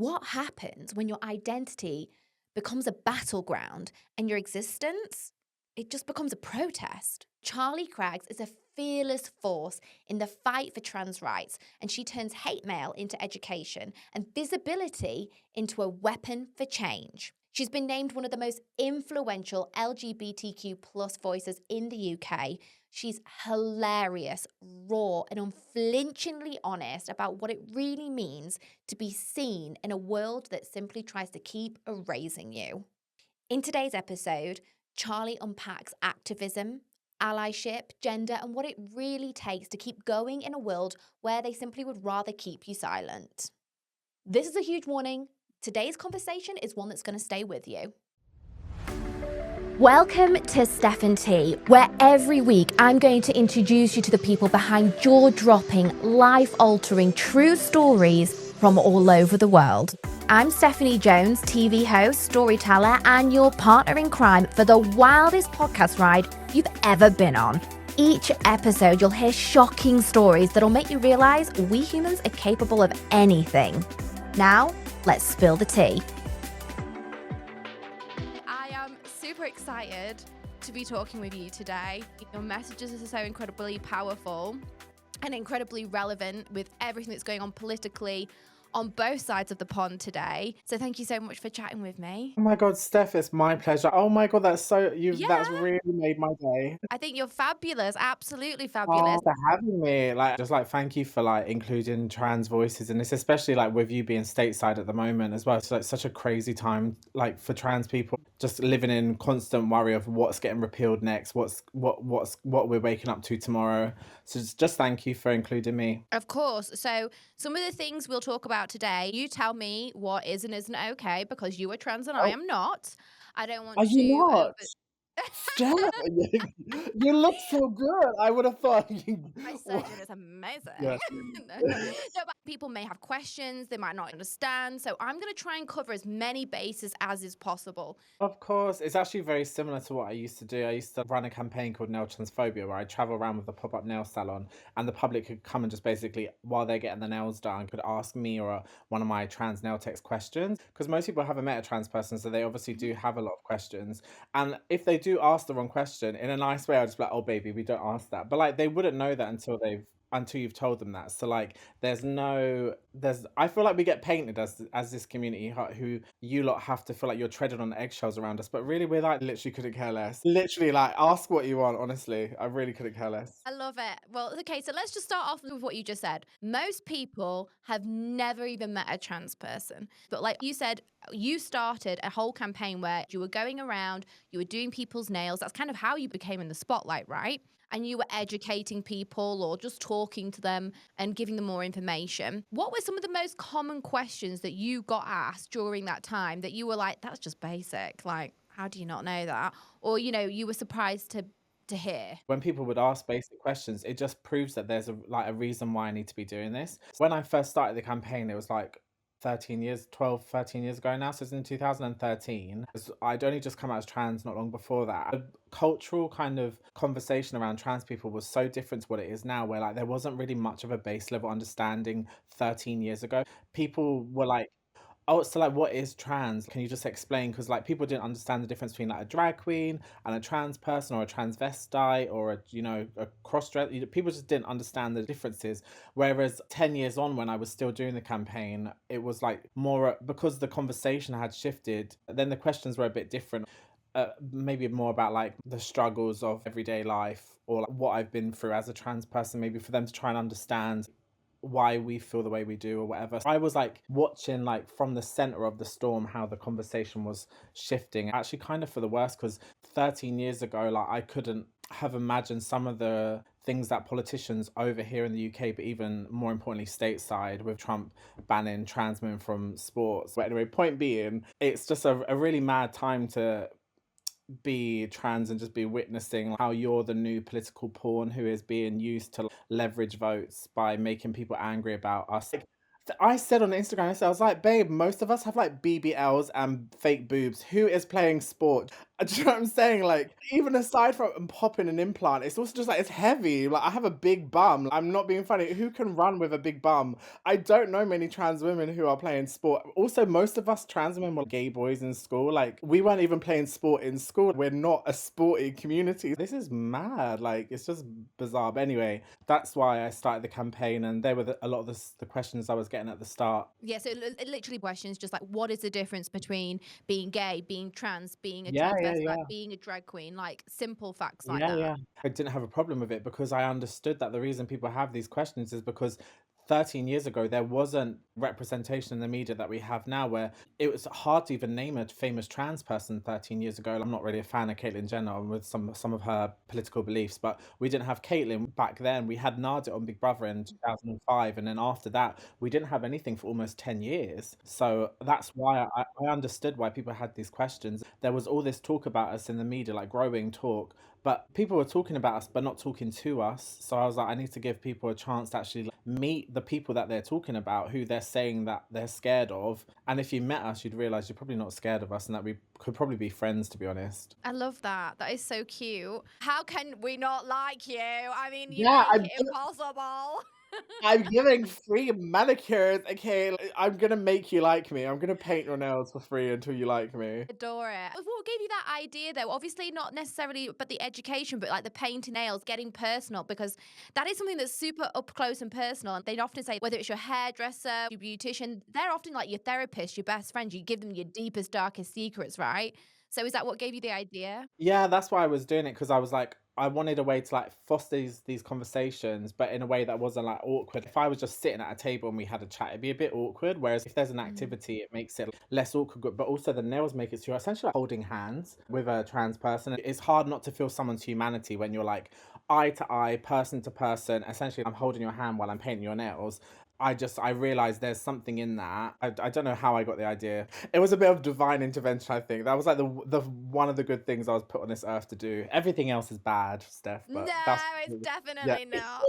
What happens when your identity becomes a battleground and your existence, it just becomes a protest? Charlie Craggs is a fearless force in the fight for trans rights, and she turns hate mail into education and visibility into a weapon for change. She's been named one of the most influential LGBTQ plus voices in the UK. She's hilarious, raw, and unflinchingly honest about what it really means to be seen in a world that simply tries to keep erasing you. In today's episode, Charlie unpacks activism, allyship, gender, and what it really takes to keep going in a world where they simply would rather keep you silent. This is a huge warning. Today's conversation is one that's going to stay with you. Welcome to Stefan T, where every week I'm going to introduce you to the people behind jaw-dropping, life-altering, true stories from all over the world. I'm Stephanie Jones, TV host, storyteller, and your partner in crime for the wildest podcast ride you've ever been on. Each episode, you'll hear shocking stories that'll make you realize we humans are capable of anything. Now, let's spill the tea. Super excited to be talking with you today. Your messages are so incredibly powerful and incredibly relevant with everything that's going on politically on both sides of the pond today. So thank you so much for chatting with me. Oh my God, Steph, it's my pleasure. Oh my God, that's really made my day. I think you're fabulous, absolutely fabulous. Oh, for having me. Thank you for including trans voices in this, especially with you being stateside at the moment as well. It's such a crazy time for trans people, just living in constant worry of what's getting repealed next, what we're waking up to tomorrow. So just thank you for including me. Of course. So some of the things we'll talk about today, you tell me what is and isn't okay because you are trans and I am not. I don't want Are to. you not? Steph, you look so good. I would have thought you. My surgeon is amazing. Yeah. No, but people may have questions, they might not understand. So I'm going to try and cover as many bases as is possible. Of course, it's actually very similar to what I used to do. I used to run a campaign called Nail Transphobia, where I travel around with a pop-up nail salon, and the public could come and just basically, while they're getting the nails done, could ask me or one of my trans nail techs questions. Because most people haven't met a trans person, so they obviously do have a lot of questions. And if they do ask the wrong question, in a nice way, I'll just be like, "Oh, baby, we don't ask that." But they wouldn't know that until you've told them that. So I feel like we get painted as this community who you lot have to feel like you're treading on eggshells around us, but really we're literally couldn't care less. Literally ask what you want, honestly. I really couldn't care less. I love it. Well, okay, so let's just start off with what you just said. Most people have never even met a trans person. But like you said, you started a whole campaign where you were going around, you were doing people's nails. That's kind of how you became in the spotlight, right? And you were educating people or just talking to them and giving them more information. What were some of the most common questions that you got asked during that time that you were like, that's just basic? Like, how do you not know that? Or, you were surprised to hear? When people would ask basic questions, it just proves that there's a reason why I need to be doing this. When I first started the campaign, it was 13 years ago now, so it's in 2013. I'd only just come out as trans not long before that. The cultural kind of conversation around trans people was so different to what it is now, where there wasn't really much of a base level understanding 13 years ago. People were like, "Oh, so what is trans? Can you just explain?" Because people didn't understand the difference between a drag queen and a trans person, or a transvestite, or a cross-dress. People just didn't understand the differences. Whereas 10 years on, when I was still doing the campaign, it was more because the conversation had shifted. Then the questions were a bit different. Maybe more about the struggles of everyday life, or what I've been through as a trans person. Maybe for them to try and understand why we feel the way we do or whatever. I was watching from the center of the storm how the conversation was shifting, actually kind of for the worse, because 13 years ago I couldn't have imagined some of the things that politicians over here in the UK, but even more importantly stateside, with Trump banning trans men from sports. But anyway, point being, it's just a really mad time to be trans and just be witnessing how you're the new political pawn who is being used to leverage votes by making people angry about us. I said on Instagram, I was like, babe, most of us have BBLs and fake boobs. Who is playing sport? Do you know what I'm saying? Like, even aside from popping an implant, it's also just like it's heavy. Like, I have a big bum. I'm not being funny. Who can run with a big bum? I don't know many trans women who are playing sport. Also, most of us trans women were gay boys in school. Like, we weren't even playing sport in school. We're not a sporty community. This is mad. Like, it's just bizarre. But anyway, that's why I started the campaign, and they were a lot of the questions I was getting at the start. Yeah, so it literally questions just like, what is the difference between being gay, being trans, being a Yeah, yeah, transvestite, yeah. being a drag queen, like simple facts like Yeah, that. yeah. I didn't have a problem with it because I understood that the reason people have these questions is because 13 years ago there wasn't representation in the media that we have now, where it was hard to even name a famous trans person 13 years ago. I'm not really a fan of Caitlyn Jenner with some of her political beliefs, but we didn't have Caitlyn back then. We had Nadia on Big Brother in 2005, and then after that we didn't have anything for almost 10 years. So that's why I understood why people had these questions. There was all this talk about us in the media, like growing talk, but people were talking about us but not talking to us. So I was like, I need to give people a chance to actually meet the people that they're talking about, who they're saying that they're scared of. And if you met us, you'd realize you're probably not scared of us and that we could probably be friends, to be honest. I love that. That is so cute. How can we not like you? I mean, you Yeah, make it impossible. I'm giving free manicures. Okay, I'm gonna make you like me. I'm gonna paint your nails for free until you like me. Adore it. What gave you that idea though? Obviously not necessarily but the education, but like the painting nails, getting personal, because that is something that's super up close and personal. And they often say whether it's your hairdresser, your beautician, they're often like your therapist, your best friend. You give them your deepest, darkest secrets, right? So is that what gave you the idea? Yeah, that's why I was doing it, because I was like, I wanted a way to like foster these conversations, but in a way that wasn't like awkward. If I was just sitting at a table and we had a chat, it'd be a bit awkward. Whereas if there's an Mm. activity, it makes it less awkward. But also the nails make it so you're essentially like holding hands with a trans person. It's hard not to feel someone's humanity when you're like eye to eye, person to person. Essentially, I'm holding your hand while I'm painting your nails. I realized there's something in that. I don't know how I got the idea. It was a bit of divine intervention, I think. That was like the one of the good things I was put on this earth to do. Everything else is bad, Steph, No, but that's it's yeah. definitely not.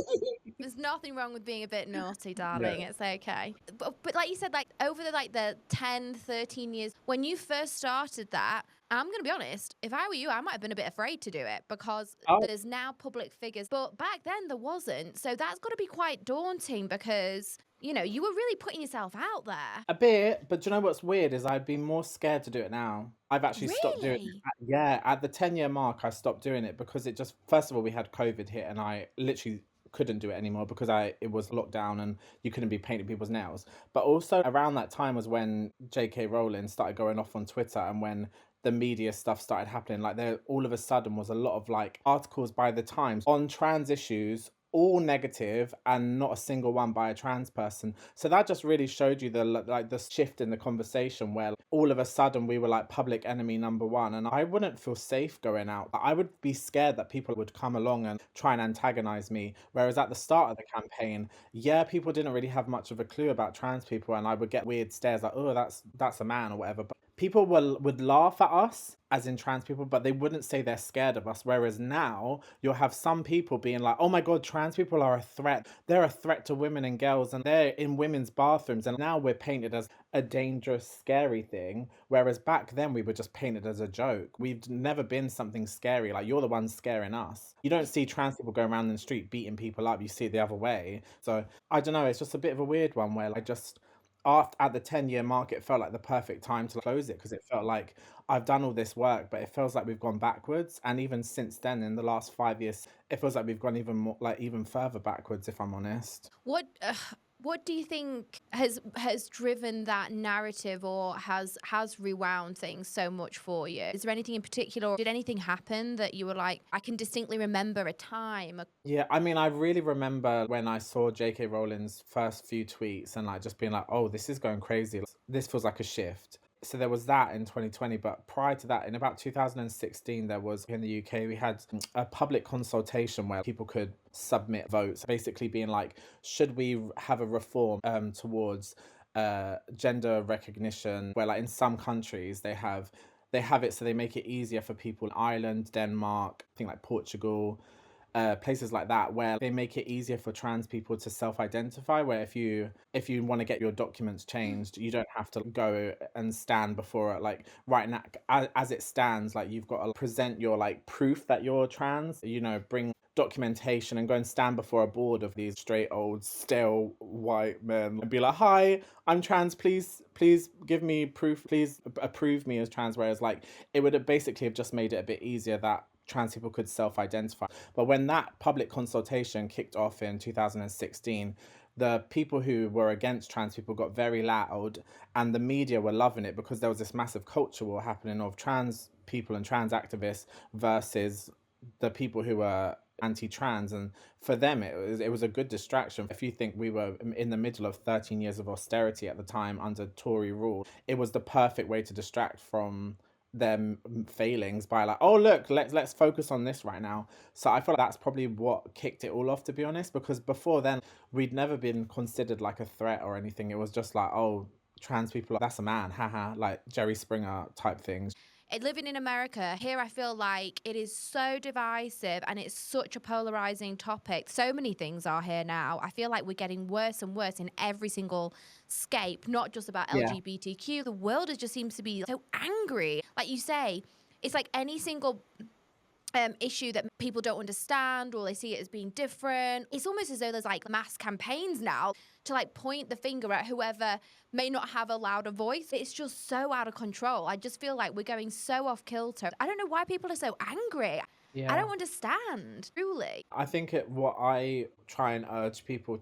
There's nothing wrong with being a bit naughty, Yeah. darling. It's okay. But like you said, like over the 10, 13 years, when you first started that, I'm going to be honest, if I were you, I might have been a bit afraid to do it because Oh, there's now public figures. But back then there wasn't. So that's got to be quite daunting because, you know, you were really putting yourself out there. a bit, but do you know what's weird is I'd be more scared to do it now. I've actually stopped doing it. Really? Yeah, at the 10-year mark, I stopped doing it because it just, first of all, we had COVID hit and I literally couldn't do it anymore because it was locked down and you couldn't be painting people's nails. But also around that time was when J.K. Rowling started going off on Twitter, and when the media stuff started happening. Like, there all of a sudden was a lot of like articles by the Times on trans issues, all negative, and not a single one by a trans person. So that just really showed you the shift in the conversation, where all of a sudden we were like public enemy number one, and I wouldn't feel safe going out. I would be scared that people would come along and try and antagonize me. Whereas at the start of the campaign, yeah, people didn't really have much of a clue about trans people, and I would get weird stares like, oh, that's a man or whatever. But people would laugh at us, as in trans people, but they wouldn't say they're scared of us. Whereas now you'll have some people being like, oh my God, trans people are a threat. They're a threat to women and girls, and they're in women's bathrooms. And now we're painted as a dangerous, scary thing. Whereas back then we were just painted as a joke. We've never been something scary. Like, you're the ones scaring us. You don't see trans people going around in the street beating people up. You see it the other way. So I don't know. It's just a bit of a weird one where I just, after at the 10-year mark, it felt like the perfect time to close it, because it felt like I've done all this work, but it feels like we've gone backwards. And even since then, in the last 5 years, it feels like we've gone even more, like even further backwards, if I'm honest. What do you think has driven that narrative, or has rewound things so much for you? Is there anything in particular, or did anything happen that you were like, I can distinctly remember a time? Yeah, I mean, I really remember when I saw J.K. Rowling's first few tweets and like just being like, oh, this is going crazy. This feels like a shift. So there was that in 2020, but prior to that, in about 2016, there was in the UK, we had a public consultation where people could submit votes, basically being like, should we have a reform towards gender recognition, where like in some countries they have it so they make it easier for people in Ireland, Denmark, I think like Portugal, places like that where they make it easier for trans people to self-identify, where if you want to get your documents changed, you don't have to go and stand before it. Like right now, as it stands, like you've got to present your like proof that you're trans, you know, bring documentation and go and stand before a board of these straight old stale white men and be like, hi, I'm trans, please give me proof, please approve me as trans. Whereas like it would have basically have just made it a bit easier that trans people could self-identify. But when that public consultation kicked off in 2016, the people who were against trans people got very loud, and the media were loving it because there was this massive culture war happening of trans people and trans activists versus the people who were anti-trans. And for them it was a good distraction. If you think we were in the middle of 13 years of austerity at the time under Tory rule, it was the perfect way to distract from them failings by like, oh look, let's focus on this right now. So I feel like that's probably what kicked it all off, to be honest, because before then we'd never been considered like a threat or anything. It was just like, oh, trans people, that's a man, haha, like Jerry Springer type things. Living in America, here I feel like it is so divisive and it's such a polarizing topic. So many things are here now. I feel like we're getting worse and worse in every single scape, not just about Yeah. LGBTQ. The world just seems to be so angry. Like you say, it's like any single issue that people don't understand or they see it as being different. It's almost as though there's like mass campaigns now to like point the finger at whoever may not have a louder voice. It's just so out of control. I just feel like we're going so off kilter. I don't know why people are so angry. I Yeah. don't understand, truly. I think what I try and urge people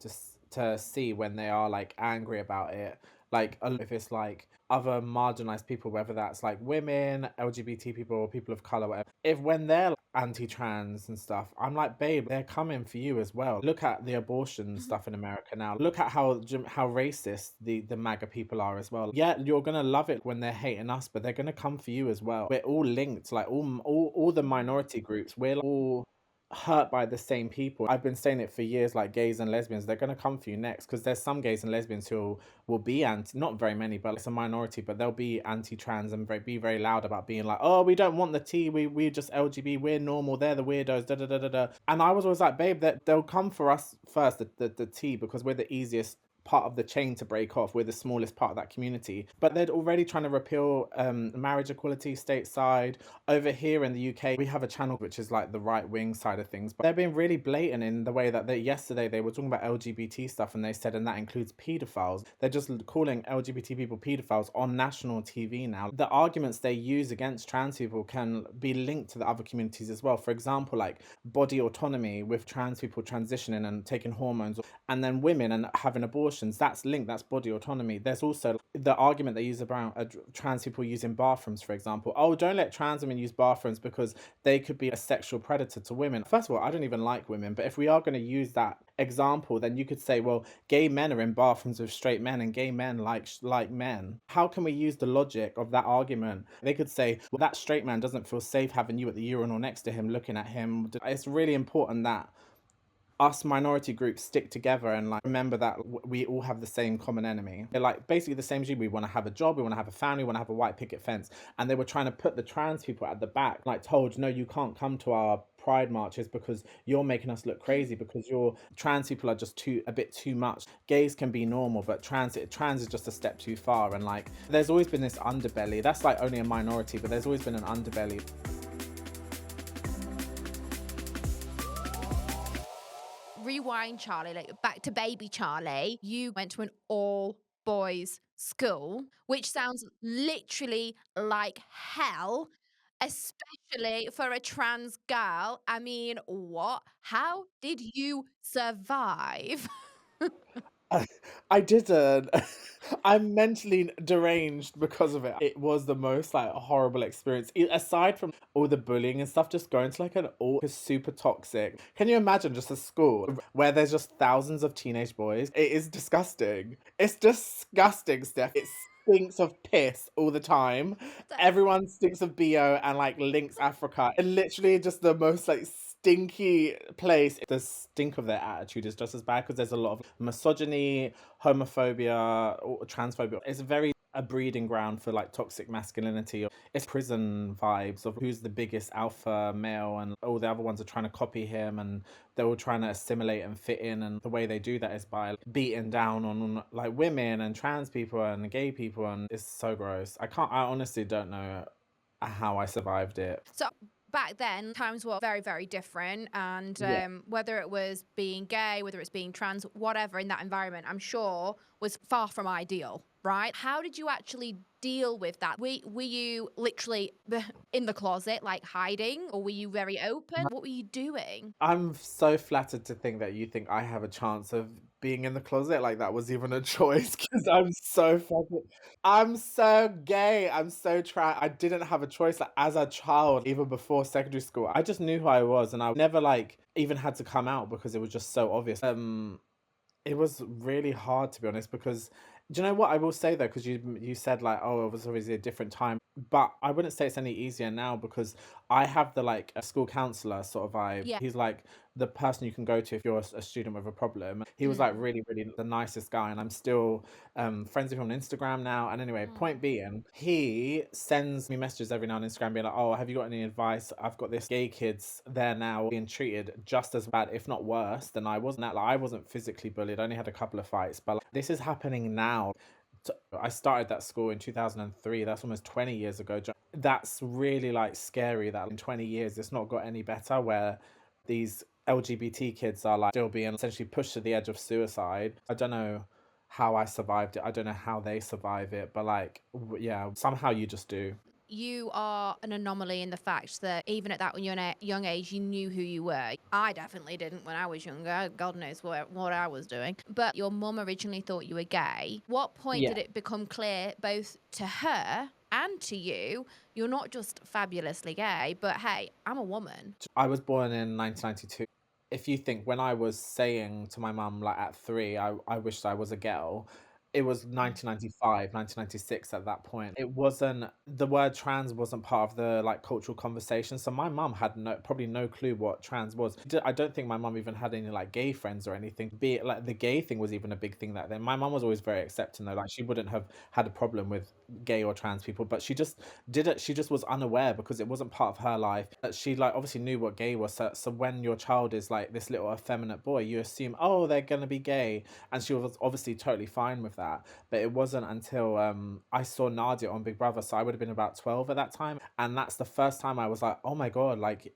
to see when they are like angry about it, like if it's like other marginalized people, whether that's like women, LGBT people, or people of color, whatever. If when they're like, anti-trans and stuff, I'm like, babe, they're coming for you as well. Look at the abortion stuff in America now. Look at how racist the MAGA people are as well. Yeah, you're gonna love it when they're hating us, but they're gonna come for you as well. We're all linked, like all the minority groups. We're all hurt by the same people. I've been saying it for years, like gays and lesbians, they're going to come for you next, because there's some gays and lesbians who will be anti, not very many, but it's a minority, but they'll be anti-trans and be very loud about being like, oh, we don't want the T, we just LGB, we're normal, they're the weirdos, da da da da da. And I was always like, babe, that they'll come for us first, the T, because we're the easiest part of the chain to break off. We're the smallest part of that community. But they're already trying to repeal marriage equality stateside. Over here in the UK, we have a channel which is like the right wing side of things, but they're being really blatant in the way that yesterday they were talking about LGBT stuff, and they said, and that includes pedophiles. They're just calling LGBT people pedophiles on national TV now. The arguments they use against trans people can be linked to the other communities as well. For example, like body autonomy with trans people transitioning and taking hormones, and then women and having abortions, that's linked, that's body autonomy. There's also the argument they use about trans people using bathrooms, for example. Oh, don't let trans women use bathrooms because they could be a sexual predator to women. First of all, I don't even like women, but if we are going to use that example, then you could say, well, gay men are in bathrooms with straight men and gay men like men. How can we use the logic of that argument? They could say, well, that straight man doesn't feel safe having you at the urinal next to him, looking at him. It's really important that us minority groups stick together and like remember that we all have the same common enemy. They're like basically the same. We want to have a job, we want to have a family, we want to have a white picket fence, and they were trying to put the trans people at the back, like told, no, you can't come to our pride marches because you're making us look crazy, because your trans people are just a bit too much. Gays can be normal, but trans is just a step too far. And like there's always been this underbelly. That's like only a minority, but there's always been an underbelly. Rewind, Charlie, like back to baby Charlie. You went to an all boys school, which sounds literally like hell, especially for a trans girl. I mean, what? How did you survive? I didn't. I'm mentally deranged because of it. It was the most like horrible experience. Aside from all the bullying and stuff, just going to like an all is super toxic. Can you imagine just a school where there's just thousands of teenage boys? It is disgusting. It's disgusting, Steph. It stinks of piss all the time. Everyone stinks of BO and like Lynx Africa. And literally just the most like stinky place. The stink of their attitude is just as bad because there's a lot of misogyny, homophobia, or transphobia. It's very a breeding ground for like toxic masculinity. It's prison vibes of who's the biggest alpha male, and all the other ones are trying to copy him, and they're all trying to assimilate and fit in. And the way they do that is by beating down on like women and trans people and gay people, and it's so gross. I honestly don't know how I survived it. So back then, times were very, very different. And Yeah. whether it was being gay, whether it's being trans, whatever in that environment, I'm sure was far from ideal, right? How did you actually deal with that? Were you literally in the closet, like hiding, or were you very open? What were you doing? I'm so flattered to think that you think I have a chance of being in the closet, like that was even a choice, because I'm so gay, I'm so I didn't have a choice, like, as a child, even before secondary school, I just knew who I was, and I never, like, even had to come out because it was just so obvious. It was really hard, to be honest, because do you know what I will say though? Because you said like, oh, it was obviously a different time, but I wouldn't say it's any easier now because I have the like a school counselor sort of vibe. Yeah. He's like the person you can go to if you're a student with a problem. He was like Mm. really, really the nicest guy, and I'm still friends with him on Instagram now. And anyway, point Mm. being, he sends me messages every now on Instagram being like, oh, have you got any advice? I've got this gay kids there now being treated just as bad, if not worse, than I wasn't. Like I wasn't physically bullied. I only had a couple of fights, but like, this is happening now. I started that school in 2003. That's almost 20 years ago. That's really like scary that in 20 years it's not got any better, where these LGBT kids are like still being essentially pushed to the edge of suicide. I don't know how I survived it. I don't know how they survive it, but like, yeah, somehow you just do. You are an anomaly in the fact that even at that young age, you knew who you were. I definitely didn't when I was younger. God knows what I was doing. But your mum originally thought you were gay. What point Yeah. did it become clear, both to her and to you, you're not just fabulously gay, but hey, I'm a woman? I was born in 1992. If you think when I was saying to my mum, like at 3, I wished I was a girl, it was Mm. 1995, 1996 at that point. It wasn't, the word trans wasn't part of the like cultural conversation. So my mum had probably no clue what trans was. I don't think my mum even had any like gay friends or anything. Be it like the gay thing was even a big thing that then. My mum was always very accepting though. Like she wouldn't have had a problem with gay or trans people, but she just was unaware because it wasn't part of her life. She like obviously knew what gay was. So when your child is like this little effeminate boy, you assume, oh, they're gonna be gay. And she was obviously totally fine with that. But it wasn't until I saw Nadia on Big Brother, so I would have been about 12 at that time. And that's the first time I was like, oh my God, like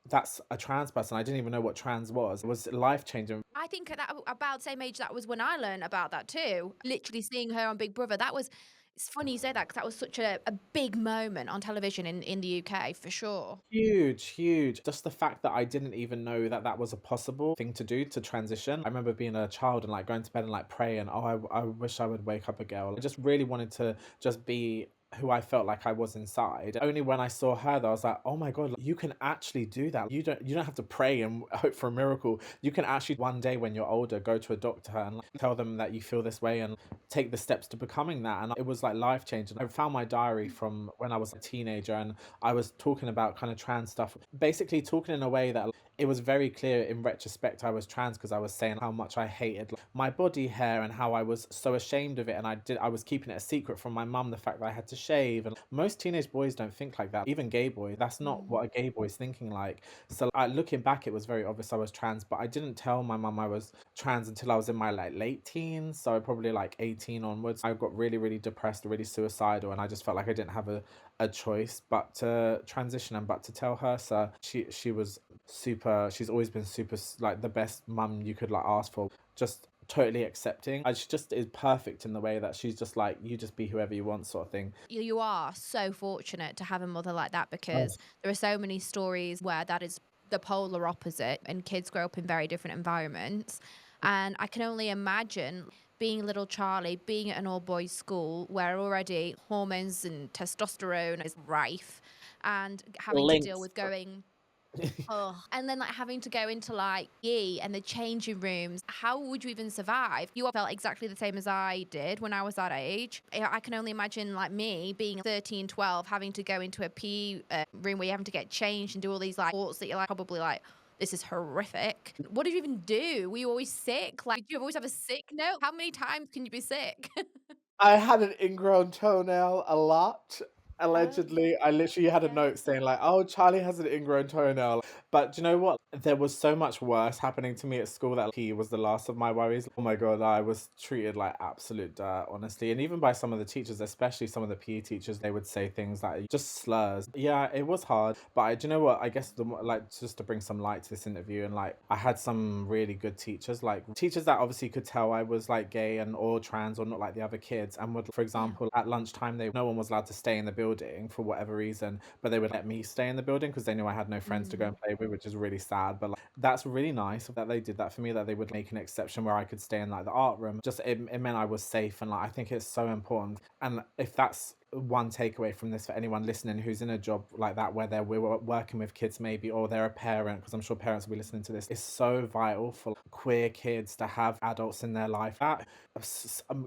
that's a trans person. I didn't even know what trans was. It was life changing. I think at that about the same age, that was when I learned about that too. Literally seeing her on Big Brother, that was. It's funny you say that because that was such a big moment on television in the UK for sure. Huge, huge. Just the fact that I didn't even know that that was a possible thing to do to transition. I remember being a child and like going to bed and like praying, oh, I wish I would wake up a girl. I just really wanted to just be who I felt like I was inside. Only when I saw her though, I was like, oh my God, like, you can actually do that. You don't have to pray and hope for a miracle. You can actually one day when you're older go to a doctor and like, tell them that you feel this way and take the steps to becoming that. And it was like life changing. I found my diary from when I was a teenager and I was talking about kind of trans stuff, basically talking in a way that it was very clear in retrospect I was trans because I was saying how much I hated like, my body hair and how I was so ashamed of it, and I was keeping it a secret from my mum, the fact that I had to shave. And most teenage boys don't think like that, even gay boys. That's not Mm. what a gay boy's thinking like. So looking back, it was very obvious I was trans, but I didn't tell my mum I was trans until I was in my like late teens, so probably like 18 onwards. I got really, really depressed, really suicidal, and I just felt like I didn't have a choice but to transition and but to tell her. So she was super, she's always been super like the best mum you could like ask for, just totally accepting. She just is perfect in the way that she's just like, you just be whoever you want sort of thing. You are so fortunate to have a mother like that Oh, because there are so many stories where that is the polar opposite and kids grow up in very different environments. And I can only imagine being little Charlie, being at an all boys school where already hormones and testosterone is rife and having to deal links. with going. Oh, and then like having to go into like and the changing rooms. How would you even survive? You felt exactly the same as I did when I was that age. I can only imagine like me being 13, 12, having to go into a PE room where you're having to get changed and do all these like sports that you're like probably like, this is horrific. What did you even do? Were you always sick? Like, did you always have a sick note? How many times can you be sick? I had an ingrown toenail a lot. Oh, Allegedly, I literally had a yeah. note saying like, "Oh, Charlie has an ingrown toenail." But do you know what? There was so much worse happening to me at school that he was the last of my worries. Oh my God, I was treated like absolute dirt, honestly. And even by some of the teachers, especially some of the PE teachers, they would say things like just slurs. Yeah, it was hard. But do you know what? I guess like just to bring some light to this interview, and like I had some really good teachers, like teachers that obviously could tell I was like gay and or trans or not like the other kids, and would, for Yeah. example, at lunchtime, they no one was allowed to stay in the building for whatever reason, but they would let me stay in the building because they knew I had no friends to go and Mm. play with, which is really sad. But like, that's really nice that they did that for me, that they would make an exception where I could stay in like the art room. Just it meant I was safe, and like I think it's so important. And if that's one takeaway from this for anyone listening who's in a job like that where we're working with kids maybe, or they're a parent, because I'm sure parents will be listening to this, it's so vital for queer kids to have adults in their life that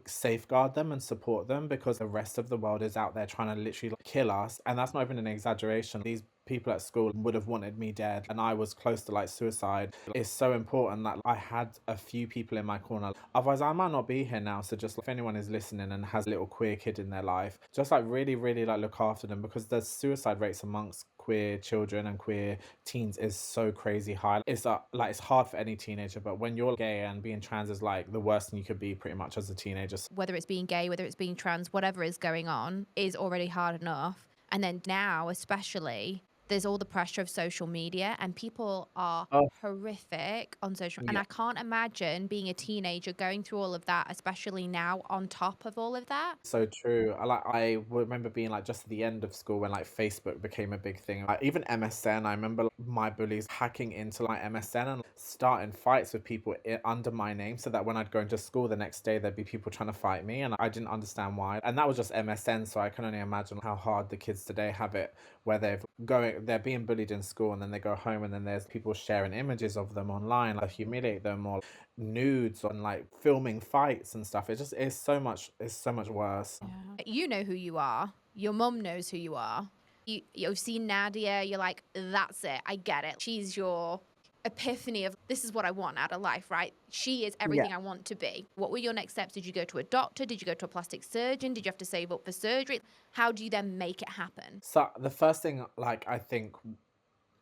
safeguard them and support them, because the rest of the world is out there trying to literally like, kill us. And that's not even an exaggeration. These people at school would have wanted me dead, and I was close to like suicide. It's so important that I had a few people in my corner, otherwise I might not be here now. So just if anyone is listening and has a little queer kid in their life, just like really like look after them, because the suicide rates amongst queer children and queer teens is so crazy high. It's like it's hard for any teenager, but when you're gay and being trans is like the worst thing you could be pretty much as a teenager. Whether it's being gay, whether it's being trans, whatever is going on is already hard enough. And then now, especially, there's all the pressure of social media, and people are Oh horrific on social. And yeah. I can't imagine being a teenager going through all of that, especially now on top of all of that. So true. I remember being like just at the end of school when like Facebook became a big thing. Like even MSN, I remember like, my bullies hacking into like MSN and starting fights with people under my name, so that when I'd go into school the next day, there'd be people trying to fight me, and I didn't understand why. And that was just MSN, so I can only imagine how hard the kids today have it, where they're being bullied in school, and then they go home, and then there's people sharing images of them online, like humiliate them, or nudes on like filming fights and stuff. It just is so much, it's so much worse. Yeah. You know who you are. Your mum knows who you are. You've seen Nadia. You're like, that's it. I get it. She's your epiphany of this is what I want out of life, right? She is Yeah. everything I want to be. What were your next steps? Did you go to a doctor? Did you go to a plastic surgeon? Did you have to save up for surgery? How do you then make it happen? So the first thing, like I think,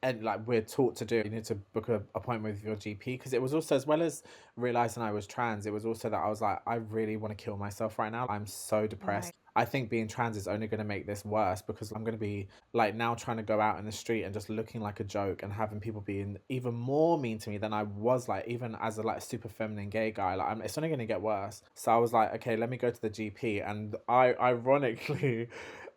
and like we're taught to do, you need to book a appointment with your GP, because it was also, as well as realizing I was trans, it was also that I was like, I really want to kill myself right now. I'm so Right. depressed. I think being trans is only going to make this worse, because I'm going to be like now trying to go out in the street and just looking like a joke, and having people being even more mean to me than I was, like even as a like super feminine gay guy. Like it's only going to get worse. So I was like, okay, let me go to the GP. And I ironically,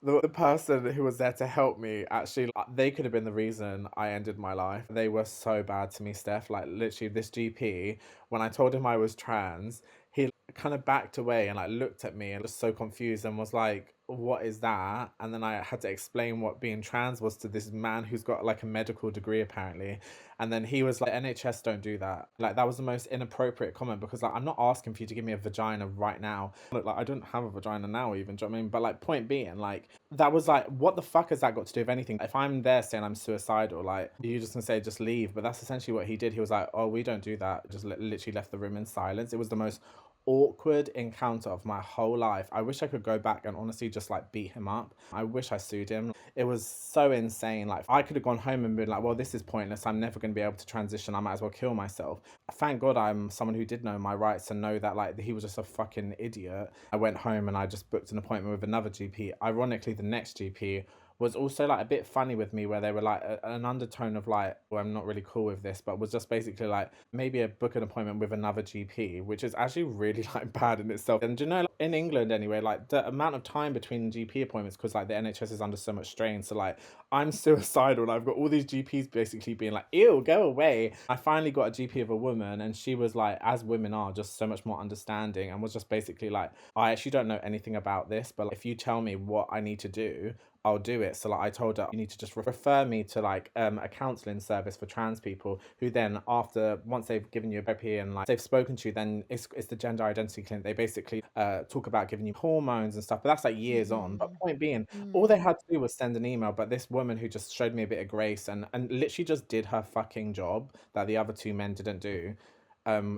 the person who was there to help me, actually they could have been the reason I ended my life. They were so bad to me, Steph. Like literally, this GP, when I told him I was trans, he kind of backed away and like looked at me and was so confused and was like, what is that? And then I had to explain what being trans was to this man who's got like a medical degree apparently. And then he was like, NHS don't do that. Like that was the most inappropriate comment, because like I'm not asking for you to give me a vagina right now. Look, like I don't have a vagina now even, do you know what I mean? But like point being, like that was like, what the fuck has that got to do with anything? If I'm there saying I'm suicidal, like you just gonna say just leave. But that's essentially what he did. He was like, oh, we don't do that. Just literally left the room in silence. It was the most awkward encounter of my whole life. I wish I could go back and honestly just like beat him up. I wish I sued him. It was so insane. Like I could have gone home and been like, well, this is pointless. I'm never going to be able to transition. I might as well kill myself. Thank God I'm someone who did know my rights and know that like he was just a fucking idiot. I went home and I just booked an appointment with another GP. Ironically, the next GP was also like a bit funny with me, where they were like an undertone of like, well, I'm not really cool with this, but was just basically like maybe a book an appointment with another GP, which is actually really like bad in itself. And do you know, like, in England anyway, like the amount of time between GP appointments, because like the NHS is under so much strain. So like I'm suicidal and I've got all these GPs basically being like, ew, go away. I finally got a GP of a woman, and she was like, as women are, just so much more understanding, and was just basically like, I actually don't know anything about this, but like, if you tell me what I need to do, I'll do it. So like I told her, you need to just refer me to like a counseling service for trans people, who then once they've given you a therapy and like they've spoken to you, then it's the gender identity clinic. They basically talk about giving you hormones and stuff, but that's like years on. But Mm. point being, all they Mm. had to do was send an email. But this woman who just showed me a bit of grace and literally just did her fucking job that the other two men didn't do,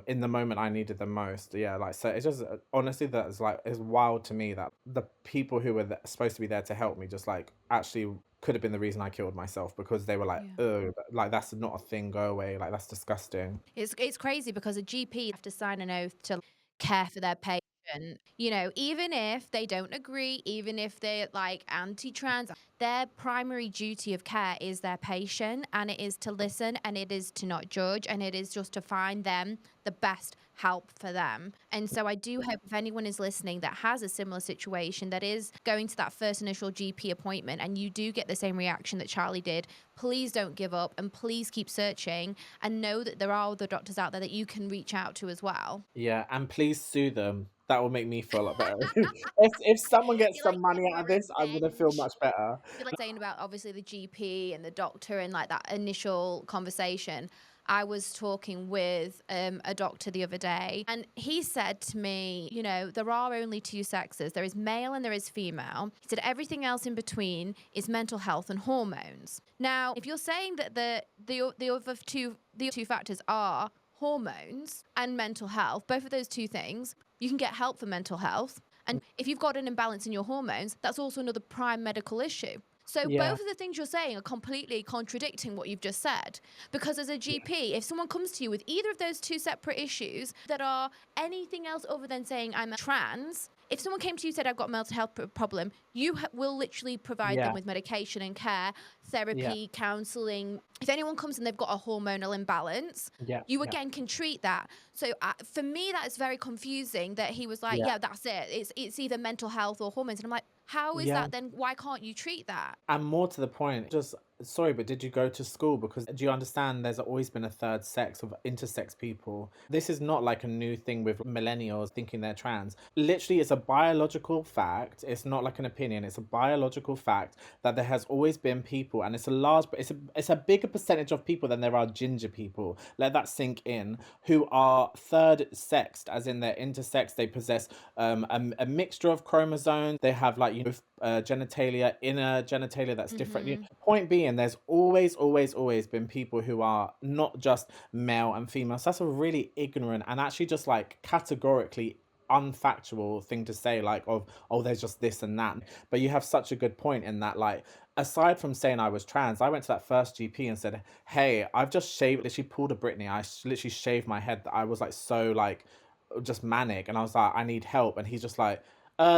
in the moment I needed them most. Yeah, like, so it's just honestly, that's like, it's wild to me that the people who were supposed to be there to help me just like actually could have been the reason I killed myself, because they were like, Yeah. oh, like that's not a thing, go away, like that's disgusting. It's crazy because a GP have to sign an oath to care for their patient. You know, even if they don't agree, even if they're like anti-trans, their primary duty of care is their patient, and it is to listen, and it is to not judge, and it is just to find them the best help for them. And so I do hope if anyone is listening that has a similar situation, that is going to that first initial GP appointment, and you do get the same reaction that Charlie did, please don't give up, and please keep searching, and know that there are other doctors out there that you can reach out to as well. Yeah, and please sue them. That will make me feel a lot better. If someone gets You're like some money getting out of this, I'm gonna feel revenge. much better. You're like saying about obviously the GP and the doctor and like that initial conversation. I was talking with a doctor the other day, and he said to me, you know, there are only two sexes. There is male and there is female. He said everything else in between is mental health and hormones. Now, if you're saying that the other two factors are hormones and mental health, both of those two things, you can get help for mental health. And if you've got an imbalance in your hormones, that's also another prime medical issue. So Yeah, both of the things you're saying are completely contradicting what you've just said. Because as a GP, if someone comes to you with either of those two separate issues that are anything else other than saying I'm trans, if someone came to you and said I've got a mental health problem, you will literally provide them yeah, with medication and care, yeah, therapy, counselling. If anyone comes and they've got a hormonal imbalance, yeah, you yeah, again can treat that. So for me, that is very confusing that he was like, yeah, yeah, that's it. It's either mental health or hormones. And I'm like, how is yeah. that then? Why can't you treat that? And more to the point, just sorry, but did you go to school? Because do you understand there's always been a third sex of intersex people? This is not like a new thing with millennials thinking they're trans. Literally, it's a biological fact. It's not like an opinion. It's a biological fact that there has always been people, and it's a large, but it's a bigger percentage of people than there are ginger people. Let that sink in. Who are third sexed, as in they're intersex. They possess a mixture of chromosomes. They have like genitalia, inner genitalia that's different. Mm-hmm. Point being, there's always been people who are not just male and female. So that's a really ignorant and actually just like categorically unfactual thing to say, like, of, oh, there's just this and that. But you have such a good point in that, like, aside from saying I was trans, I went to that first GP and said, hey, I've just shaved, literally pulled a Britney. I literally shaved my head. I was like so like just manic, and I was like, I need help. And he's just like,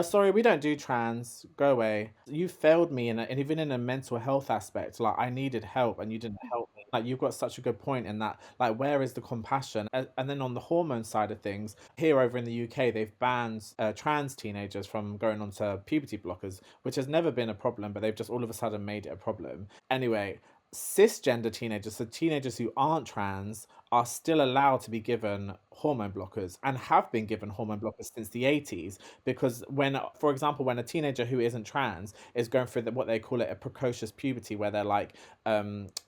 sorry, we don't do trans, go away. You failed me and even in a mental health aspect. Like, I needed help and you didn't help me. Like, you've got such a good point in that, like, where is the compassion? And then on the hormone side of things, here over in the UK, they've banned trans teenagers from going on to puberty blockers, which has never been a problem, but they've just all of a sudden made it a problem. Anyway, cisgender teenagers, so teenagers who aren't trans, are still allowed to be given hormone blockers and have been given hormone blockers since the 80s. Because when, for example, when a teenager who isn't trans is going through what they call it a precocious puberty, where they're like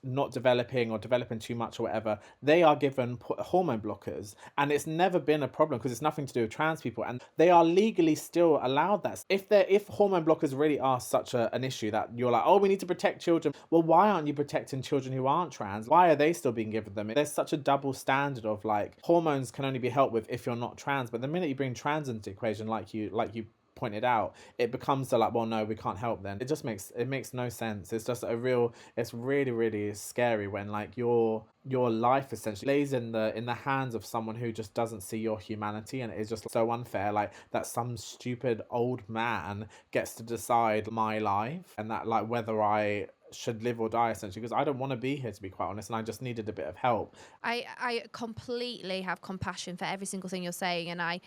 not developing or developing too much or whatever, they are given hormone blockers, and it's never been a problem because it's nothing to do with trans people, and they are legally still allowed that. If hormone blockers really are such an issue that you're like, oh, we need to protect children, well, why aren't you protecting children who aren't trans? Why are they still being given them? There's such a double standard of like, hormones can only be helped with if you're not trans, but the minute you bring trans into the equation, like you pointed out, it becomes the like, well, no, we can't help then. It makes no sense. It's just it's really, really scary when like your life essentially lays in the hands of someone who just doesn't see your humanity, and it's just so unfair, like that some stupid old man gets to decide my life, and that like whether I should live or die, essentially, because I don't want to be here, to be quite honest, and I just needed a bit of help. I completely have compassion for every single thing you're saying, and I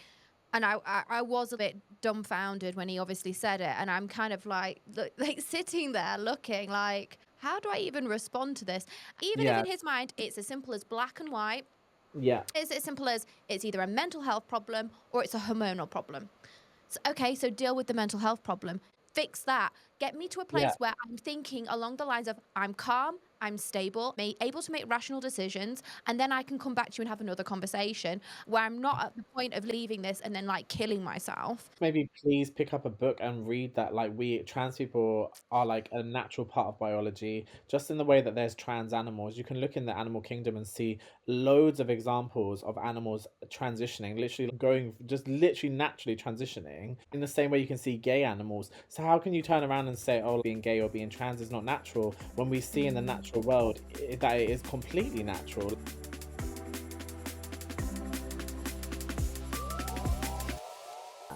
was a bit dumbfounded when he obviously said it, and I'm kind of like sitting there looking like, how do I even respond to this? Even if Yeah, in his mind it's as simple as black and white, yeah, it's as simple as it's either a mental health problem or it's a hormonal problem. So, okay, so deal with the mental health problem. Fix that. Get me to a yeah, place where I'm thinking along the lines of I'm calm, I'm stable, able to make rational decisions, and then I can come back to you and have another conversation where I'm not at the point of leaving this and then like killing myself. Maybe please pick up a book and read that. Like, we trans people are like a natural part of biology, just in the way that there's trans animals. You can look in the animal kingdom and see loads of examples of animals transitioning, literally going, just literally naturally transitioning, in the same way you can see gay animals. So how can you turn around and say, oh, being gay or being trans is not natural, when we see in the natural world that it is completely natural?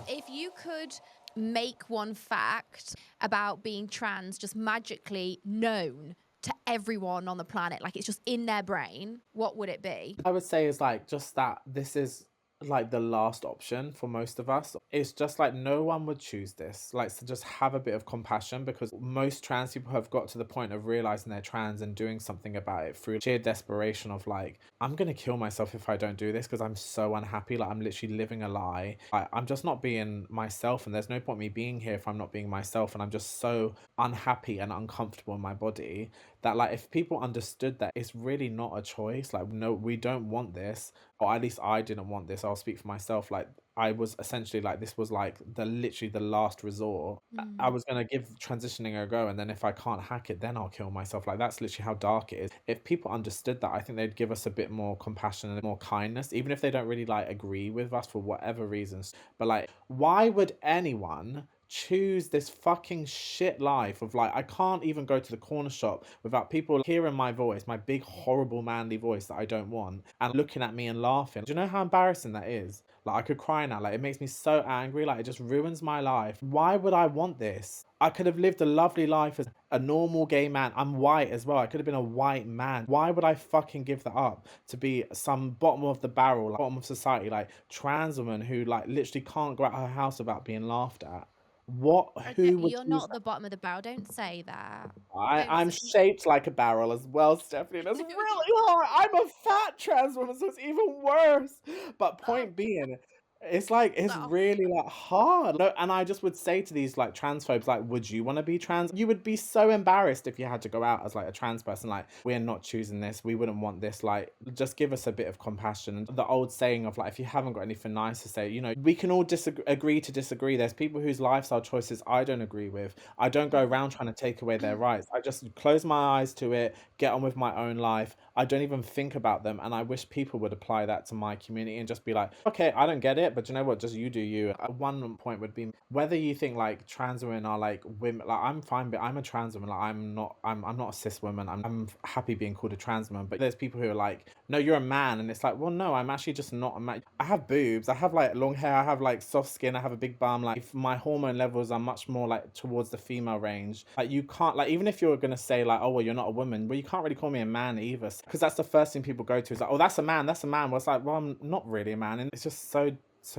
If you could make one fact about being trans just magically known to everyone on the planet, like it's just in their brain, what would it be? I would say is like just that this is like the last option for most of us. It's just like no one would choose this. Like, so just have a bit of compassion, because most trans people have got to the point of realizing they're trans and doing something about it through sheer desperation of like, I'm gonna kill myself if I don't do this because I'm so unhappy. Like, I'm literally living a lie. I'm just not being myself, and there's no point me being here if I'm not being myself. And I'm just so unhappy and uncomfortable in my body that, like, if people understood that it's really not a choice, like, no, we don't want this, or at least I didn't want this. I'll speak for myself. Like, I was essentially like, this was like the literally the last resort. I Mm. was gonna give transitioning a go, and then if I can't hack it, then I'll kill myself. Like, that's literally how dark it is. If people understood that, I think they'd give us a bit more compassion and more kindness, even if they don't really like agree with us for whatever reasons. But like, why would anyone choose this fucking shit life of like, I can't even go to the corner shop without people hearing my voice, my big horrible manly voice that I don't want, and looking at me and laughing? Do you know how embarrassing that is? Like, I could cry now. Like, it makes me so angry. Like, it just ruins my life. Why would I want this? I could have lived a lovely life as a normal gay man. I'm white as well. I could have been a white man. Why would I fucking give that up to be some bottom of the barrel, like bottom of society, like trans woman who like literally can't go out her house without being laughed at? What? Okay, Who but would you're choose not at the bottom of the barrel. Don't say that. that? Don't I'm say. shaped like a barrel as well, Stephanie. That's really hard. I'm a fat trans woman, so it's even worse. But Oh, point being, it's like it's stop. really like hard. No, and I just would say to these like transphobes, like, would you want to be trans? You would be so embarrassed if you had to go out as like a trans person. Like, we're not choosing this. We wouldn't want this. Like, just give us a bit of compassion. And the old saying of like, if you haven't got anything nice to say, you know, we can all disagree, agree to disagree. There's people whose lifestyle choices I don't agree with. I don't go around trying to take away their rights. I just close my eyes to it, get on with my own life. I don't even think about them. And I wish people would apply that to my community and just be like, okay, I don't get it, but you know what? Just you do you. One point would be whether you think like trans women are like women. Like, I'm fine, but I'm a trans woman. Like, I'm not. I'm not a cis woman. I'm happy being called a trans woman. But there's people who are like, no, you're a man, and it's like, well, no, I'm actually just not a man. I have boobs. I have like long hair. I have like soft skin. I have a big bum. Like, if my hormone levels are much more like towards the female range. Like, you can't, like, even if you're gonna say like, oh well, you're not a woman, well, you can't really call me a man either, because that's the first thing people go to is like, oh, that's a man. That's a man. Well, it's like, well, I'm not really a man, and it's just so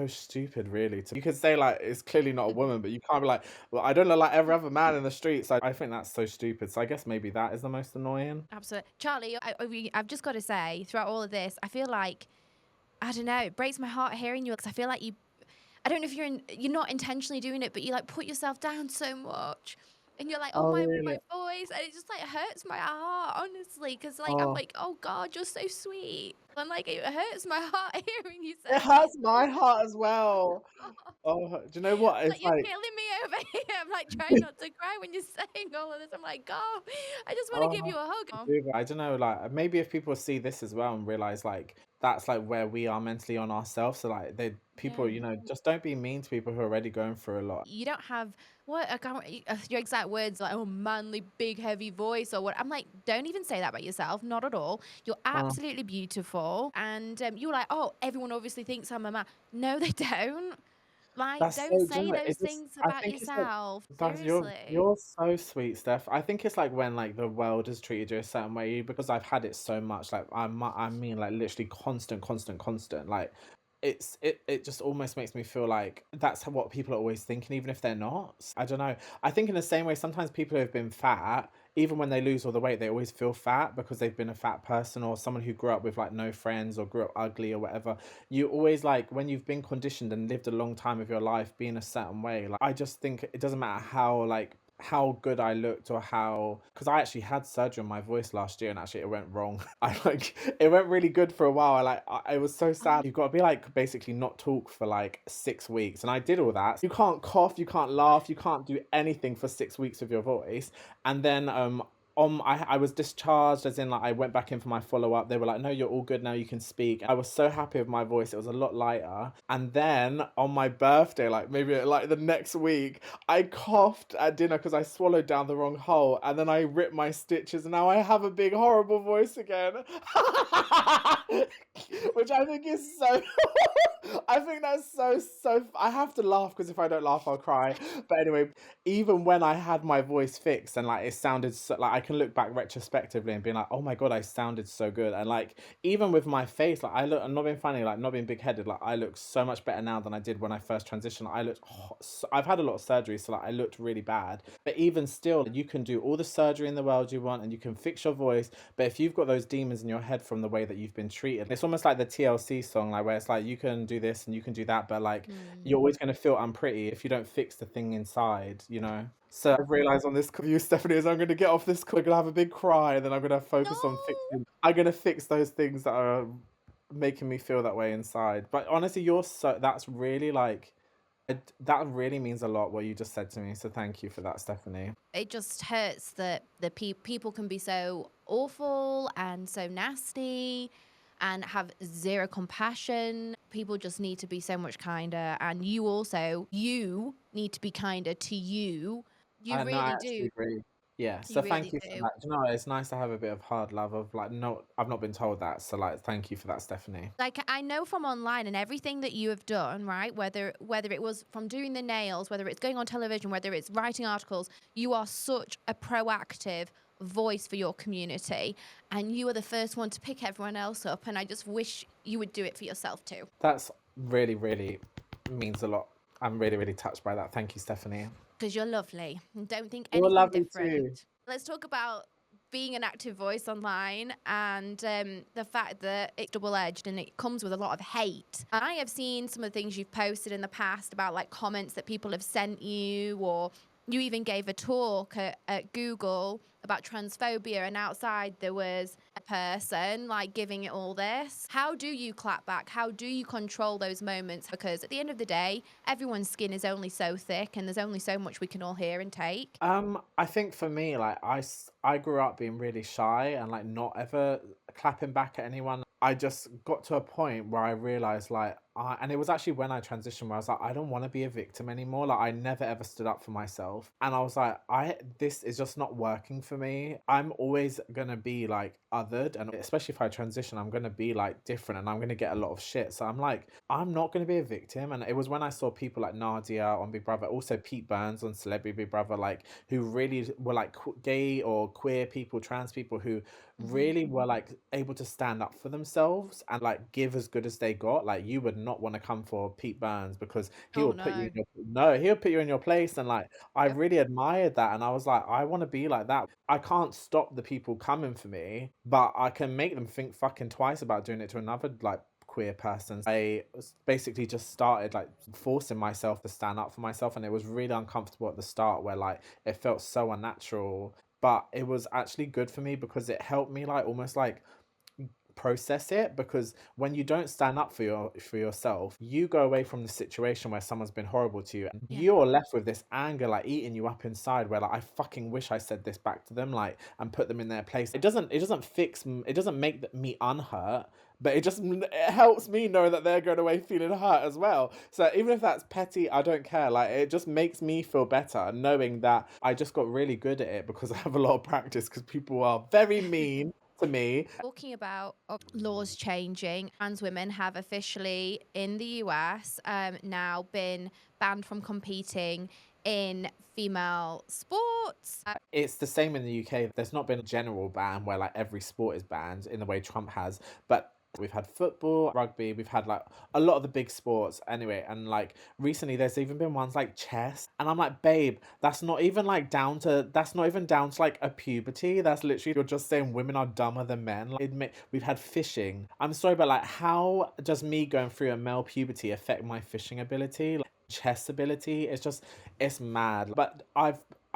stupid, really. You could say like it's clearly not a woman, but you can't be like, well, I don't look like every other man in the streets. I think that's so stupid. So I guess maybe that is the most annoying. Absolutely. Charlie, I've just got to say, throughout all of this, I feel like, I don't know, it breaks my heart hearing you because I feel like I don't know if you're not intentionally doing it, but you like put yourself down so much. And you're like, oh, Oh, my really? voice. And it just like hurts my heart, honestly. Because like, I'm Oh, like, oh God, you're so sweet. I'm like, it hurts my heart hearing you it say hurts it. my heart as well. Oh, do you know what? Like, It's you're like, killing me over here. I'm like trying not to cry when you're saying all of this. I'm like, oh, I just want to give oh, you a hug. Oh, I don't know, like maybe if people see this as well and realize like that's like where we are mentally on ourselves. So like, they people, yeah. you know, just don't be mean to people who are already going through a lot. You don't have what I can't, your exact words like, oh, manly, big, heavy voice or what. I'm like, don't even say that about yourself. Not at all. You're Oh, absolutely beautiful. And you're like, oh, everyone obviously thinks I'm a man. No, they don't. Like, that's don't so, do you say know, those it just, things I about think it's like, yourself. that's, Seriously. you're so sweet, Steph. I think it's like when like the world has treated you a certain way, because I've had it so much. Like, I mean, like literally constant. Like, it just almost makes me feel like that's what people are always thinking, even if they're not. I don't know. I think in the same way, sometimes people who have been fat, even when they lose all the weight, they always feel fat because they've been a fat person, or someone who grew up with like no friends or grew up ugly or whatever. You always like, when you've been conditioned and lived a long time of your life being a certain way, like, I just think it doesn't matter how like how good I looked or how, because I actually had surgery on my voice last year and actually it went wrong. I like it went really good for a while. I was so sad. You've got to be like basically not talk for like 6 weeks, and I did all that. You can't cough, you can't laugh, you can't do anything for 6 weeks with your voice, and then I was discharged, as in like I went back in for my follow-up. They were like, no, you're all good now, you can speak. I was so happy with my voice, it was a lot lighter. And then on my birthday, like maybe like the next week, I coughed at dinner because I swallowed down the wrong hole, and then I ripped my stitches, and now I have a big horrible voice again. Which I think is so I think that's so I have to laugh because if I don't laugh I'll cry. But anyway, even when I had my voice fixed and like it sounded so, like I can look back retrospectively and be like, oh my god, I sounded so good. And like even with my face, like I'm not being funny, like not being big headed, like I look so much better now than I did when I first transitioned. I've had a lot of surgery, so like I looked really bad. But even still, you can do all the surgery in the world you want and you can fix your voice. But if you've got those demons in your head from the way that you've been treated, it's almost like the TLC song, like where it's like you can do this and you can do that, but like you're always going to feel unpretty if you don't fix the thing inside, you know? So I've realized on this call, you, Stephanie, is I'm going to get off this call, I'm going to have a big cry, and then I'm going to focus on No. fixing. I'm going to fix those things that are making me feel that way inside. But honestly, that's really like, that really means a lot what you just said to me. So thank you for that, Stephanie. It just hurts that the people can be so awful and so nasty and have zero compassion. People just need to be so much kinder, and you need to be kinder to you. You I know, I really actually do. agree. Yeah, so You thank really you for do. that. Do you know what? It's nice to have a bit of hard love of like, no, I've not been told that. So like, thank you for that, Stephanie. Like, I know from online and everything that you have done, right? Whether it was from doing the nails, whether it's going on television, whether it's writing articles, you are such a proactive voice for your community, and you are the first one to pick everyone else up, and I just wish you would do it for yourself too. That's really, really means a lot. I'm really, really touched by that. Thank you, Stephanie. Because you're lovely and don't think You're anything lovely different. too. Let's talk about being an active voice online and the fact that it's double-edged and it comes with a lot of hate. And I have seen some of the things you've posted in the past about like comments that people have sent you, or you even gave a talk at Google about transphobia, and outside there was a person like giving it all this. How do you clap back? How do you control those moments? Because at the end of the day, everyone's skin is only so thick and there's only so much we can all hear and take. I think for me, like I grew up being really shy and like not ever clapping back at anyone. I just got to a point where I realized like and it was actually when I transitioned where I was like, I don't want to be a victim anymore. Like I never ever stood up for myself. And I was like, this is just not working for me. I'm always gonna be like othered, and especially if I transition, I'm gonna be like different and I'm gonna get a lot of shit. So I'm like, I'm not gonna be a victim. And it was when I saw people like Nadia on Big Brother, also Pete Burns on Celebrity Big Brother, like who really were like gay or queer people, trans people who really were like able to stand up for themselves and like give as good as they got. Like you would not want to come for Pete Burns because he Oh will put you no. in your no, he'll put you in your place. And like I Yep. really admired that, and I was like, I want to be like that. I can't stop the people coming for me, but I can make them think fucking twice about doing it to another like queer person. Basically just started like forcing myself to stand up for myself, and it was really uncomfortable at the start where like it felt so unnatural, but it was actually good for me because it helped me like almost like process it. Because when you don't stand up for yourself, you go away from the situation where someone's been horrible to you and Yeah. you're left with this anger like eating you up inside, where like I fucking wish I said this back to them, like, and put them in their place. It doesn't make me unhurt, but it helps me know that they're going away feeling hurt as well. So even if that's petty, I don't care. Like it just makes me feel better knowing that I just got really good at it because I have a lot of practice, because people are very mean to me. Talking about laws changing, trans women have officially in the US now been banned from competing in female sports. It's the same in the UK. There's not been a general ban where like every sport is banned in the way Trump has, but we've had football, rugby, we've had like a lot of the big sports anyway. And like recently there's even been ones like chess. And I'm like, babe, that's not even down to like a puberty. That's literally, you're just saying women are dumber than men. Like, we've had fishing. I'm sorry, but like how does me going through a male puberty affect my fishing ability? Like, chess ability? It's mad. But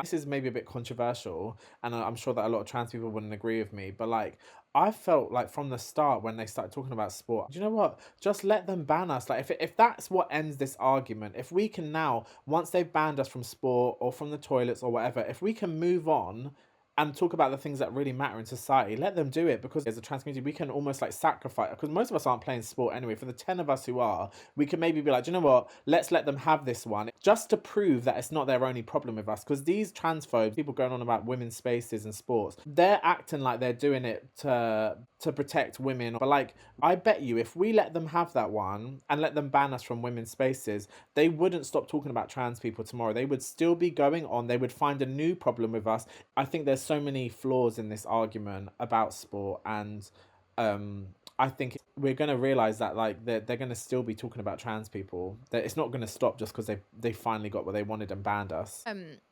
this is maybe a bit controversial, and I'm sure that a lot of trans people wouldn't agree with me, but like I felt like from the start when they started talking about sport, do you know what? Just let them ban us. Like if that's what ends this argument, if we can now, once they've banned us from sport or from the toilets or whatever, if we can move on and talk about the things that really matter in society, let them do it, because as a trans community we can almost like sacrifice, because most of us aren't playing sport anyway. For the 10 of us who are, we can maybe be like, do you know what, let's let them have this one, just to prove that it's not their only problem with us. Because these transphobes, people going on about women's spaces and sports, they're acting like they're doing it to protect women, but like I bet you if we let them have that one and let them ban us from women's spaces, they wouldn't stop talking about trans people tomorrow. They would still be going on, they would find a new problem with us. I think there's so many flaws in this argument about sport, and I think we're going to realize that like they're going to still be talking about trans people. That it's not going to stop just because they finally got what they wanted and banned us.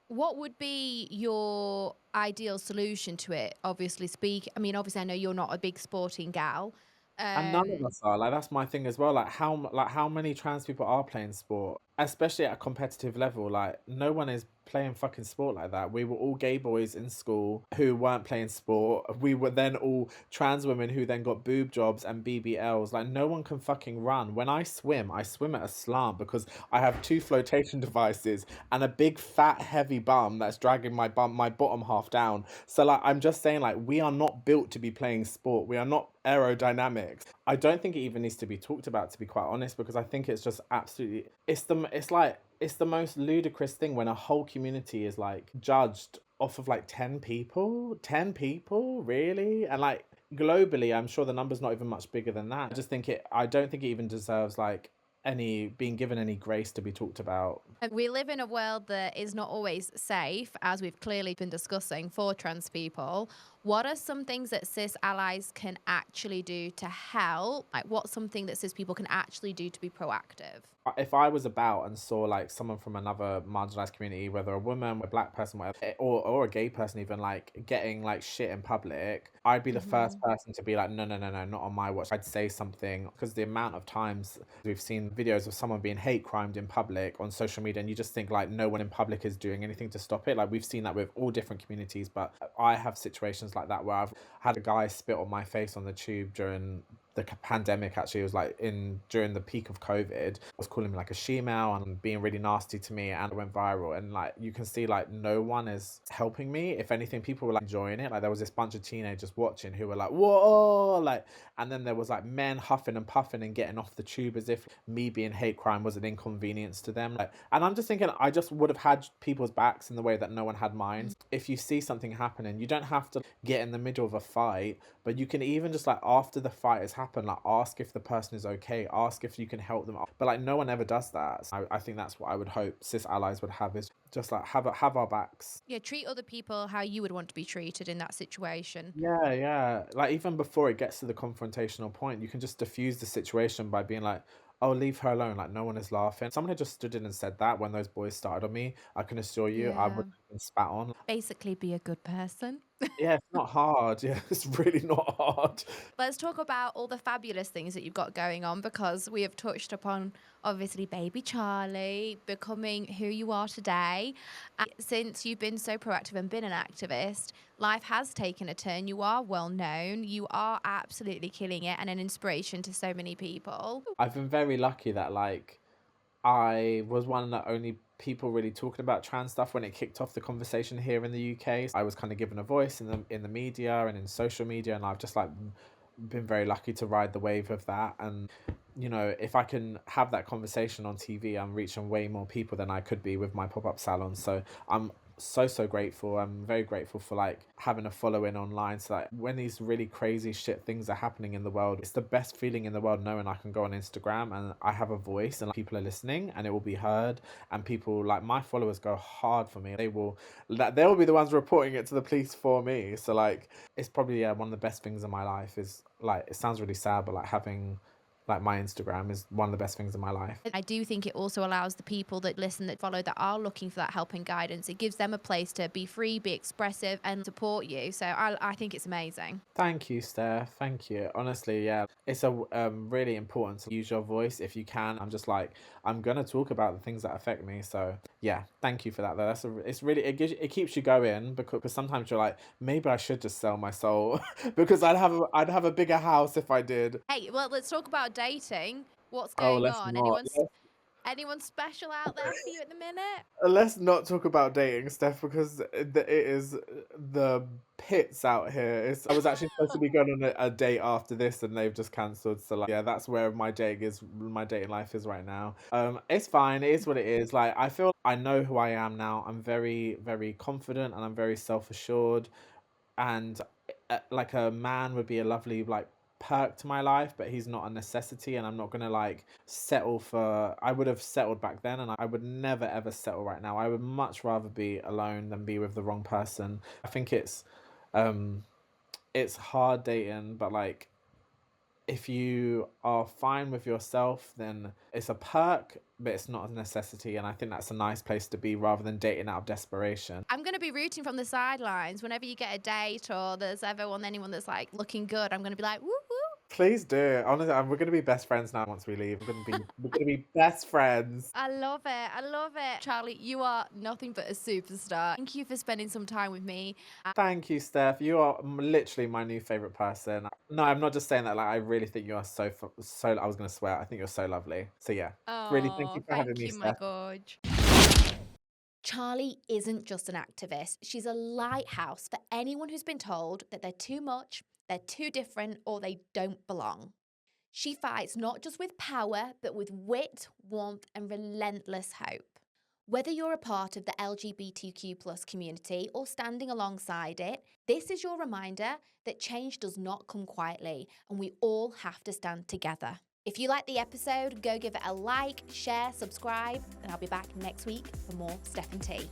What would be your ideal solution to it? Obviously I know you're not a big sporting gal. And none of us are. Like that's my thing as well. Like how many trans people are playing sport, especially at a competitive level? Like no one is playing fucking sport like that. We were all gay boys in school who weren't playing sport. We were then all trans women who then got boob jobs and BBLs. Like no one can fucking run. When I swim at a slant because I have two flotation devices and a big fat heavy bum that's dragging my bottom half down. So like I'm just saying, like we are not built to be playing sport. We are not aerodynamics. I don't think it even needs to be talked about, to be quite honest, because I think it's just absolutely it's the most ludicrous thing when a whole community is like judged off of like 10 people. 10 people, really? And like globally I'm sure the number's not even much bigger than that. I don't think it even deserves like any being given any grace to be talked about. We live in a world that is not always safe, as we've clearly been discussing, for trans people. What are some things that cis allies can actually do to help? Like, what's something that cis people can actually do to be proactive? If I was about and saw like someone from another marginalized community, whether a woman, a black person, whatever, or a gay person even, like getting like shit in public, I'd be the first person to be like, no, no, no, no, not on my watch. I'd say something, because the amount of times we've seen videos of someone being hate crimed in public on social media, and you just think like no one in public is doing anything to stop it. Like we've seen that with all different communities, but I have situations like that where I've had a guy spit on my face on the tube during the pandemic. Actually, it was like during the peak of COVID, was calling me like a she-male and being really nasty to me, and it went viral. And like you can see like no one is helping me. If anything, people were like enjoying it. Like there was this bunch of teenagers watching who were like, whoa, like, and then there was like men huffing and puffing and getting off the tube as if me being hate crime was an inconvenience to them. Like, and I'm just thinking I just would have had people's backs in the way that no one had mine. If you see something happening, you don't have to get in the middle of a fight, but you can even just like after the fight has happened, like ask if the person is okay, ask if you can help them. But like no one ever does that. So I think that's what I would hope cis allies would have, is just like have our backs. Yeah, treat other people how you would want to be treated in that situation. Yeah, yeah. Like even before it gets to the confrontational point, you can just diffuse the situation by being like, oh, leave her alone. Like no one is laughing. Someone had just stood in and said that when those boys started on me. I can assure you, I would Yeah. have been spat on. Basically, be a good person. Yeah, it's not hard. Yeah, it's really not hard. Let's talk about all the fabulous things that you've got going on, because we have touched upon, obviously, baby Charlie becoming who you are today. Since you've been so proactive and been an activist, life has taken a turn. You are well known. You are absolutely killing it and an inspiration to so many people. I've been very lucky that like I was one of the only people really talking about trans stuff when it kicked off the conversation here in the UK. I was kind of given a voice in the media and in social media, and I've just like been very lucky to ride the wave of that. And you know, if I can have that conversation on TV, I'm reaching way more people than I could be with my pop-up salon. So I'm so grateful. I'm very grateful for like having a following online, so that when these really crazy shit things are happening in the world, it's the best feeling in the world knowing I can go on Instagram and I have a voice and like, people are listening and it will be heard. And people like my followers go hard for me. They'll be the ones reporting it to the police for me. So like it's probably one of the best things in my life is, like, it sounds really sad, but like having like my Instagram is one of the best things in my life. I do think it also allows the people that listen, that follow, that are looking for that help and guidance. It gives them a place to be free, be expressive, and support you. So I think it's amazing. Thank you, Steph. Thank you. Honestly, yeah, it's a really important to use your voice if you can. I'm just like, I'm gonna talk about the things that affect me. So yeah, thank you for that. Though it's really it keeps you going, because sometimes you're like, maybe I should just sell my soul because I'd have a bigger house if I did. Hey, well, let's talk about dating. What's Oh, going let's on? not. Anyone special out there for you at the minute? Let's not talk about dating, Steph, because it is the pits out here. I was actually supposed to be going on a date after this, and they've just cancelled. So like, yeah, that's where my dating life is right now. It's fine. It is what it is. Like, I feel I know who I am now. I'm very, very confident, and I'm very self assured, and like a man would be a lovely like perk to my life, but he's not a necessity, and I'm not gonna like settle for. I would have settled back then, and I would never ever settle right now. I would much rather be alone than be with the wrong person. I think um it's hard dating, but like if you are fine with yourself, then it's a perk, but it's not a necessity. And I think that's a nice place to be rather than dating out of desperation. I'm going to be rooting from the sidelines whenever you get a date or there's anyone that's like looking good. I'm going to be like, woo woo. Please do. Honestly, we're gonna be best friends now once we leave. We're gonna be best friends. I love it. I love it. Charlie, you are nothing but a superstar. Thank you for spending some time with me. Thank you, Steph. You are literally my new favorite person. No, I'm not just saying that. Like, I really think you are so. I was gonna swear. I think you're so lovely. So yeah, really, thank Oh, you for having thank me, you, my Steph. gorge. Charlie isn't just an activist, she's a lighthouse for anyone who's been told that they're too much, they're too different, or they don't belong. She fights not just with power, but with wit, warmth, and relentless hope. Whether you're a part of the LGBTQ+ community or standing alongside it, this is your reminder that change does not come quietly, and we all have to stand together. If you like the episode, go give it a like, share, subscribe, and I'll be back next week for more Steph and Tea.